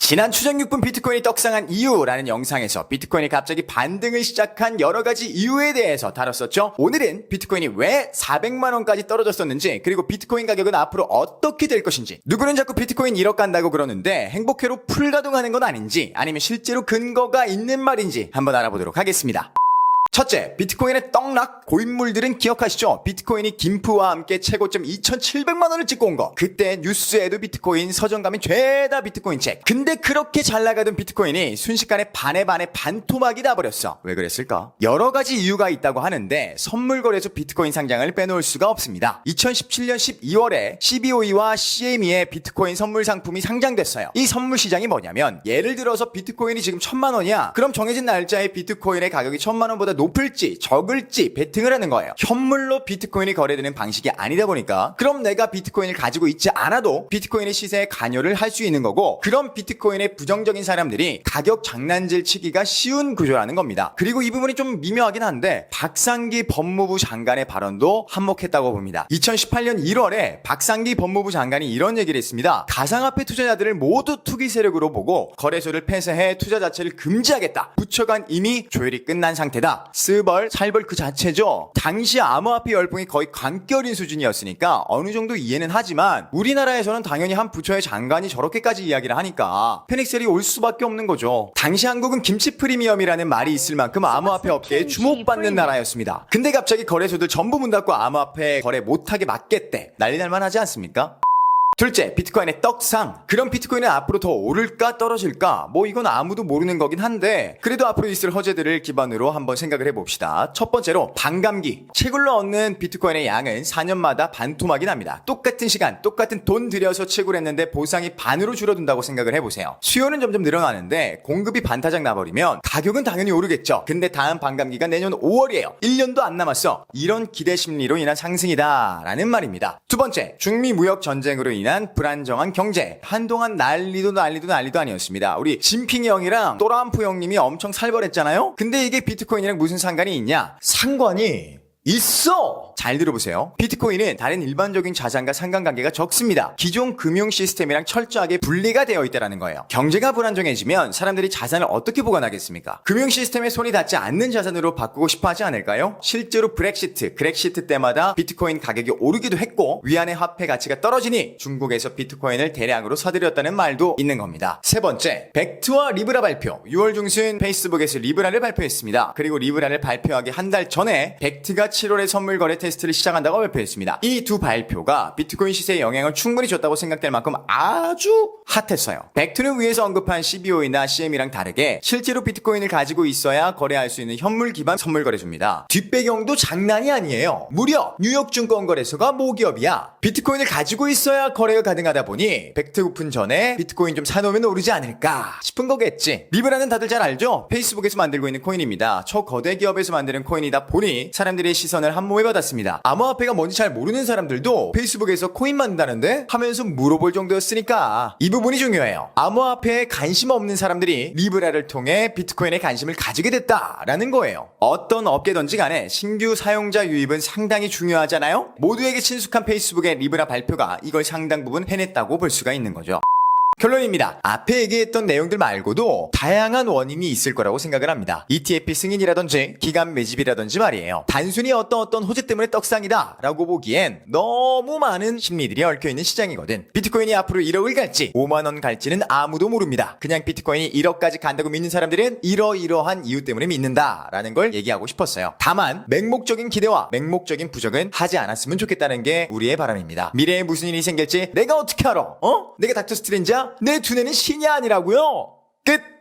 지난 추정 6분 비트코인이 떡상한 이유라는 영상에서 비트코인이 갑자기 반등을 시작한 여러가지 이유에 대해서 다뤘었죠. 오늘은 비트코인이 왜 400만원까지 떨어졌었는지, 그리고 비트코인 가격은 앞으로 어떻게 될 것인지, 누구는 자꾸 비트코인 1억 간다고 그러는데 행복회로 풀가동하는 건 아닌지, 아니면 실제로 근거가 있는 말인지 한번 알아보도록 하겠습니다. 첫째, 비트코인의 떡락. 고인물들은 기억하시죠? 비트코인이 김프와 함께 최고점 2,700만원을 찍고 온 거. 그때 뉴스에도 비트코인, 서점 가면 죄다 비트코인 책. 근데 그렇게 잘 나가던 비트코인이 순식간에 반에 반토막이 나버렸어. 왜 그랬을까? 여러 가지 이유가 있다고 하는데 선물 거래소 비트코인 상장을 빼놓을 수가 없습니다. 2017년 12월에 CBOE와 CME의 비트코인 선물 상품이 상장됐어요. 이 선물 시장이 뭐냐면, 예를 들어서 비트코인이 지금 1,000만원이야. 그럼 정해진 날짜에 비트코인의 가격이 1,000만원보다 높을지 적을지 베팅을 하는 거예요. 현물로 비트코인이 거래되는 방식이 아니다 보니까, 그럼 내가 비트코인을 가지고 있지 않아도 비트코인의 시세에 관여를 할 수 있는 거고, 그런 비트코인에 부정적인 사람들이 가격 장난질 치기가 쉬운 구조라는 겁니다. 그리고 이 부분이 좀 미묘하긴 한데 박상기 법무부 장관의 발언도 한몫했다고 봅니다. 2018년 1월에 박상기 법무부 장관이 이런 얘기를 했습니다. 가상화폐 투자자들을 모두 투기 세력으로 보고 거래소를 폐쇄해 투자 자체를 금지하겠다. 부처간 이미 조율이 끝난 상태다. 스벌, 살벌 그 자체죠. 당시 암호화폐 열풍이 거의 관결인 수준이었으니까 어느 정도 이해는 하지만, 우리나라에서는 당연히 한 부처의 장관이 저렇게까지 이야기를 하니까 패닉셀이 올 수밖에 없는 거죠. 당시 한국은 김치 프리미엄이라는 말이 있을 만큼 암호화폐 업계에 주목받는 나라였습니다. 근데 갑자기 거래소들 전부 문 닫고 암호화폐 거래 못하게 막겠대. 난리 날만 하지 않습니까? 둘째, 비트코인의 떡상. 그럼 비트코인은 앞으로 더 오를까 떨어질까? 이건 아무도 모르는 거긴 한데, 그래도 앞으로 있을 허재들을 기반으로 한번 생각을 해봅시다. 첫 번째로 반감기. 채굴로 얻는 비트코인의 양은 4년마다 반토막이 납니다. 똑같은 시간, 똑같은 돈 들여서 채굴했는데 보상이 반으로 줄어든다고 생각을 해보세요. 수요는 점점 늘어나는데 공급이 반타작 나버리면 가격은 당연히 오르겠죠. 근데 다음 반감기가 내년 5월이에요. 1년도 안 남았어. 이런 기대 심리로 인한 상승이다 라는 말입니다. 두 번째, 중미 무역 전쟁으로 인한 불안정한 경제. 한동안 난리도 아니었습니다. 우리 진핑이 형이랑 또람프 형님이 엄청 살벌했잖아요. 근데 이게 비트코인이랑 무슨 상관이 있냐? 상관이 있어! 잘 들어보세요. 비트코인은 다른 일반적인 자산과 상관관계가 적습니다. 기존 금융 시스템이랑 철저하게 분리가 되어 있다는 거예요. 경제가 불안정해지면 사람들이 자산을 어떻게 보관하겠습니까? 금융 시스템에 손이 닿지 않는 자산으로 바꾸고 싶어 하지 않을까요? 실제로 그렉시트 때마다 비트코인 가격이 오르기도 했고, 위안의 화폐 가치가 떨어지니 중국에서 비트코인을 대량으로 사들였다는 말도 있는 겁니다. 세 번째, 벡트와 리브라 발표. 6월 중순 페이스북에서 리브라를 발표했습니다. 그리고 리브라를 발표하기 한 달 전에 벡트가 7월에 선물 거래 테스트를 시작한다고 발표했습니다. 이 두 발표가 비트코인 시세에 영향을 충분히 줬다고 생각될 만큼 아주 핫했어요. 벡트는 위에서 언급한 CBOE나 CM이랑 다르게 실제로 비트코인을 가지고 있어야 거래할 수 있는 현물 기반 선물 거래소입니다. 뒷배경도 장난이 아니에요. 무려 뉴욕증권거래소가 모기업이야. 비트코인을 가지고 있어야 거래가 가능하다 보니 벡트 오픈 전에 비트코인 좀 사놓으면 오르지 않을까 싶은 거겠지. 리브라는 다들 잘 알죠? 페이스북에서 만들고 있는 코인입니다. 초거대 기업에서 만드는 코인이다 보니 사람들의 시선을 한몸에 받았습니다. 암호화폐가 뭔지 잘 모르는 사람들도 페이스북에서 코인 만든다는데 하면서 물어볼 정도였으니까 이 부분이 중요해요. 암호화폐에 관심 없는 사람들이 리브라를 통해 비트코인에 관심을 가지게 됐다라는 거예요. 어떤 업계든지 간에 신규 사용자 유입은 상당히 중요하잖아요. 모두에게 친숙한 페이스북의 리브라 발표가 이걸 상당 부분 해냈다고 볼 수가 있는 거죠. 결론입니다. 앞에 얘기했던 내용들 말고도 다양한 원인이 있을 거라고 생각을 합니다. ETF 승인이라든지 기간 매집이라든지 말이에요. 단순히 어떤 호재 때문에 떡상이다 라고 보기엔 너무 많은 심리들이 얽혀있는 시장이거든. 비트코인이 앞으로 1억을 갈지 5만원 갈지는 아무도 모릅니다. 그냥 비트코인이 1억까지 간다고 믿는 사람들은 이러이러한 이유 때문에 믿는다 라는 걸 얘기하고 싶었어요. 다만 맹목적인 기대와 맹목적인 부정은 하지 않았으면 좋겠다는 게 우리의 바람입니다. 미래에 무슨 일이 생길지 내가 어떻게 알아? 내가 닥터 스트레인지야? 내 두뇌는 신이 아니라고요. 끝!